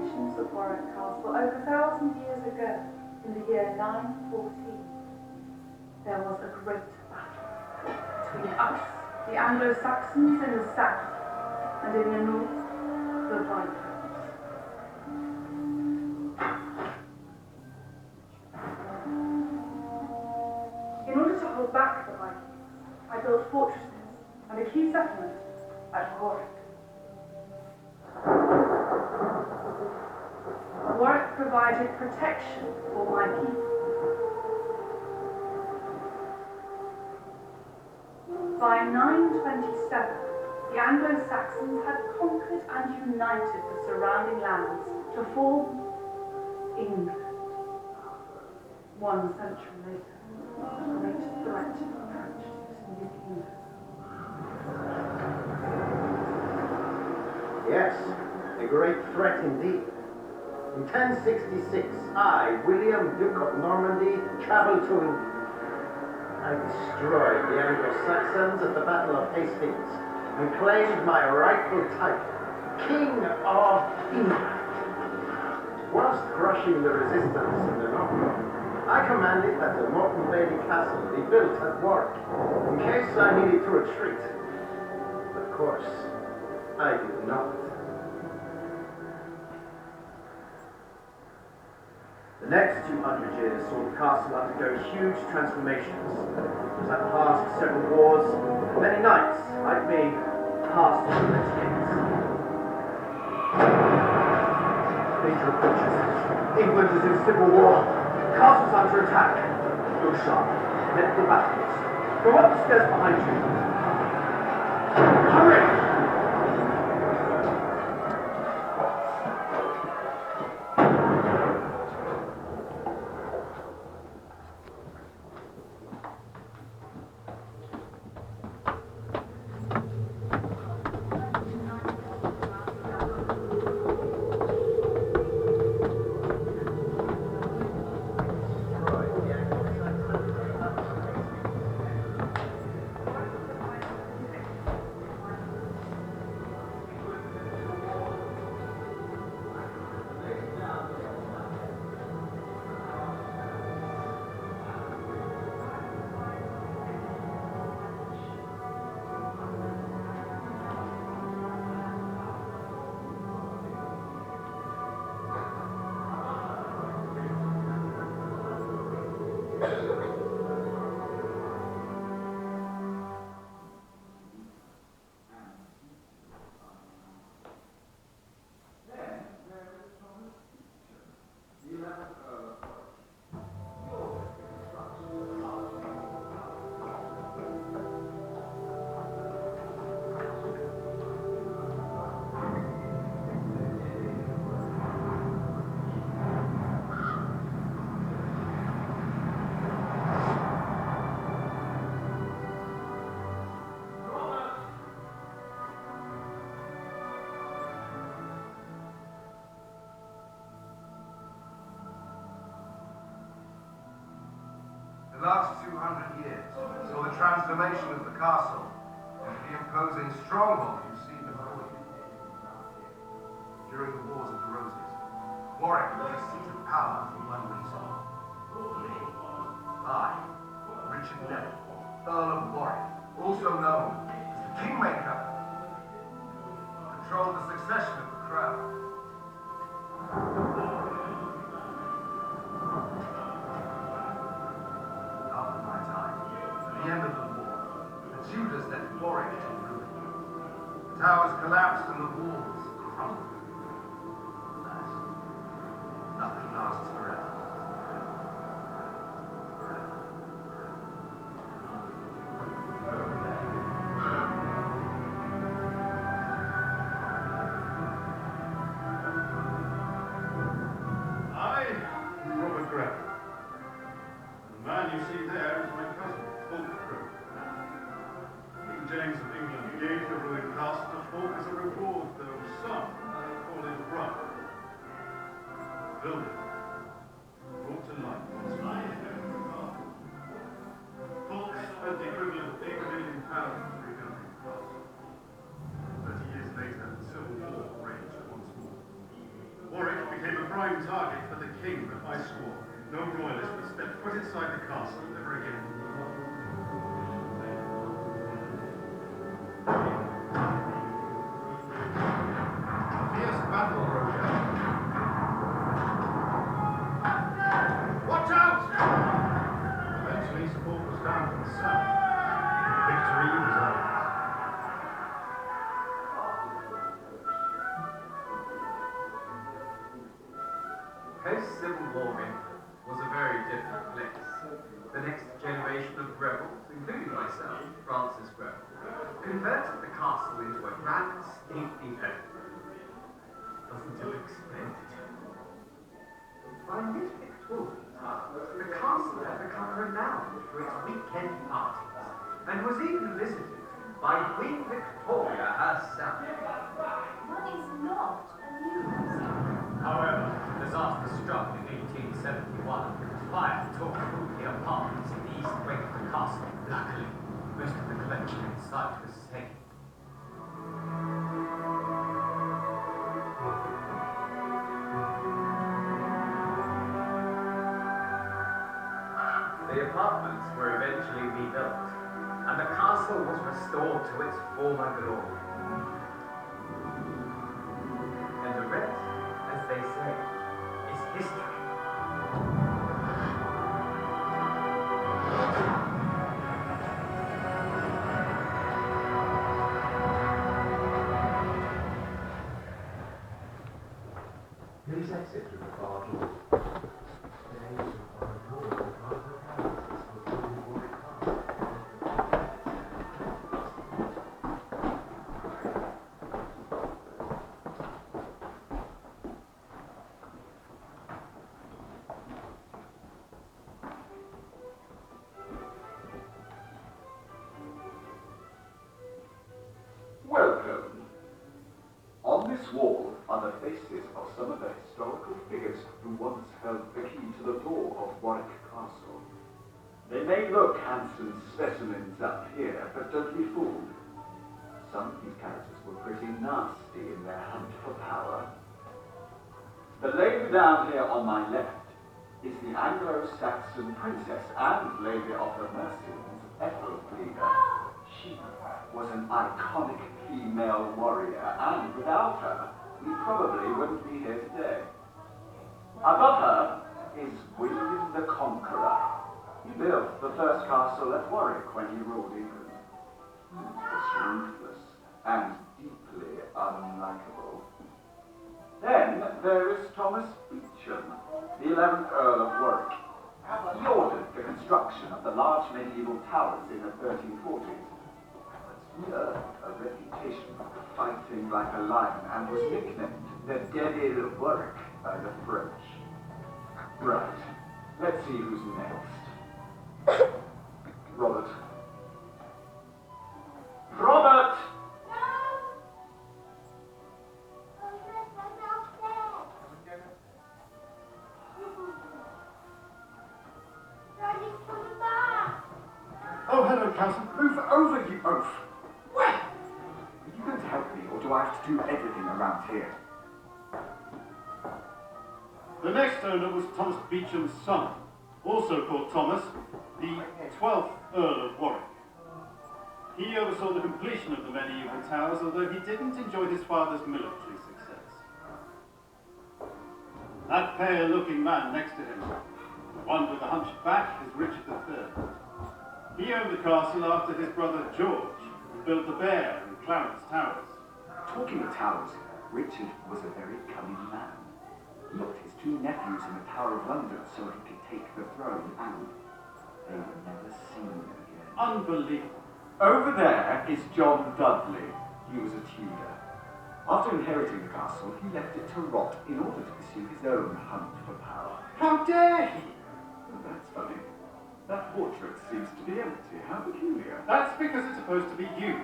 foundations of Warwick Castle over 1,000 years ago, in the year 914, there was a great battle between us, the Anglo-Saxons in the south, and in the north, the Vikings. In order to hold back the Vikings, I built fortresses and a key settlement at Warwick. Warwick provided protection for my people. By 927, the Anglo-Saxons had conquered and united the surrounding lands to form England. 1 century later, a great threat approached this new kingdom. Yes, a great threat indeed. In 1066, I, William, Duke of Normandy, travelled to England. I destroyed the Anglo-Saxons at the Battle of Hastings and claimed my rightful title, King of England. Whilst crushing the resistance in the north, I commanded that the Morton Bailey Castle be built at Warwick in case I needed to retreat. Of course, I did not. The next 200 years saw the castle undergo huge transformations. It was at the heart of several wars, and many knights, like me, passed through its gates. Danger approaches. England is in civil war. The castle's under attack. Look sharp. Let the battles. Go up the stairs behind you. Hurry! The last 200 years saw the transformation of the castle into the imposing stronghold you see before you. During the Wars of the Roses, Warwick was a seat of power for one reason. I, Richard Neville, Earl of Warwick, also known as the Kingmaker, controlled the succession of the crown. At the end of the war, the Tudors left Warwick to ruin. The towers collapsed and the walls crumbled. But nothing lasts forever. I am Robert Grant. The man you see there is my cousin. King James of England gave the ruined castle to folk as a reward, though some call it a bribe. Building brought to life once more. Folk spent the equivalent of £8 million rebuilding the castle. 30 years later, the Civil War raged once more. Warwick prime target for the king, but I swore no royalist would step foot inside the castle ever again. Fierce battle broke out. Watch out! Eventually, support was down from the south. Victory was ours. Post-Civil War England was a very different place. The next generation of rebels, including myself, Francis Greville, converted the castle into a grand, stately home. Doesn't it look splendid? By mid-Victorian times, the castle had become renowned for its weekend parties, and was even visited by Queen Victoria herself. That is not amusing. However, disaster struck in 1871. Fire tore through the apartments in the east wing of the castle. Luckily, most of the collection inside was safe. The apartments were eventually rebuilt, and the castle was restored to its former glory. And the rest, as they say, is history. Please exit through the far door. Welcome. On this wall are the faces of some of the historical figures who once held the key to the door of Warwick Castle. They may look handsome specimens up here, but don't be fooled. Some of these characters were pretty nasty in their hunt for power. The lady down here on my left is the Anglo-Saxon princess and Lady of the Mercies, Ethelfreda. She was an iconic female warrior, and without her, we probably wouldn't be here today. Above her is William the Conqueror. He built the first castle at Warwick when he ruled England. He was ruthless and deeply unlikable. Then there is Thomas Beecham, the 11th Earl of Warwick. He ordered the construction of the large medieval towers in the 1340s. He earned a reputation for fighting like a lion and was nicknamed the Devil of Warwick by the French. Right, let's see who's next. Robert. Robert! Oh, hello, cousin. Move over, you oaf. Well, are you going to help me, or do I have to do everything around here? The next owner was Thomas Beecham's son, also called Thomas, the 12th Earl of Warwick. He oversaw the completion of the medieval towers, although he didn't enjoy his father's military success. That pale-looking man next to him, the one with the hunched back, is Richard III. He owned the castle after his brother George, who built the Bear and Clarence Towers. Talking of towers, Richard was a very cunning man. He locked his two nephews in the Tower of London so he could take the throne, and they were never seen again. Unbelievable. Over there is John Dudley. He was a Tudor. After inheriting the castle, he left it to rot in order to pursue his own hunt for power. How dare he? Oh, that's funny. That portrait seems to be empty. How peculiar. That's because it's supposed to be you.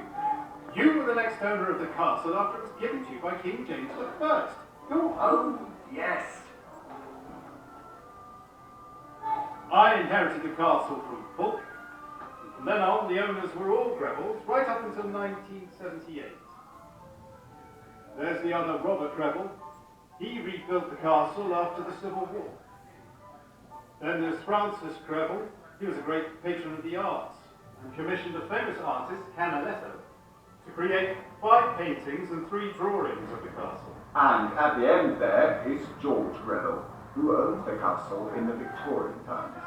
You were the next owner of the castle after it was given to you by King James I. Oh, yes. I inherited the castle from Fulk. From then on, the owners were all Grevilles, right up until 1978. There's the other Robert Greville. He rebuilt the castle after the Civil War. Then there's Francis Greville. He was a great patron of the arts and commissioned a famous artist, Canaletto, to create 5 paintings and 3 drawings of the castle. And at the end there is George Greville, who owned the castle in the Victorian times.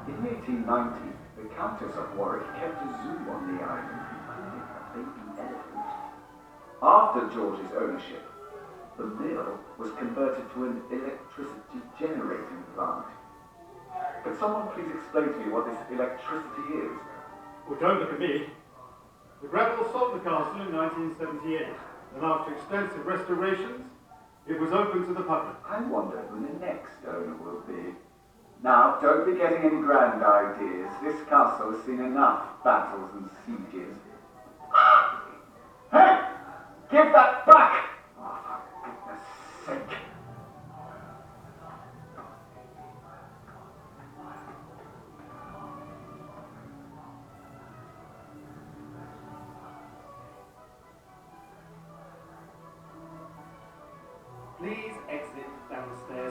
In 1890, the Countess of Warwick kept a zoo on the island, including a baby elephant. After George's ownership, the mill was converted to an electricity generating plant. Could someone please explain to me what this electricity is? Well, don't look at me. The Greville sold the castle in 1978, and after extensive restorations, it was open to the public. I wonder who the next owner will be. Now, don't be getting any grand ideas. This castle has seen enough battles and sieges. Hey! Give that back! Oh, for goodness sake. Please exit down the stairs.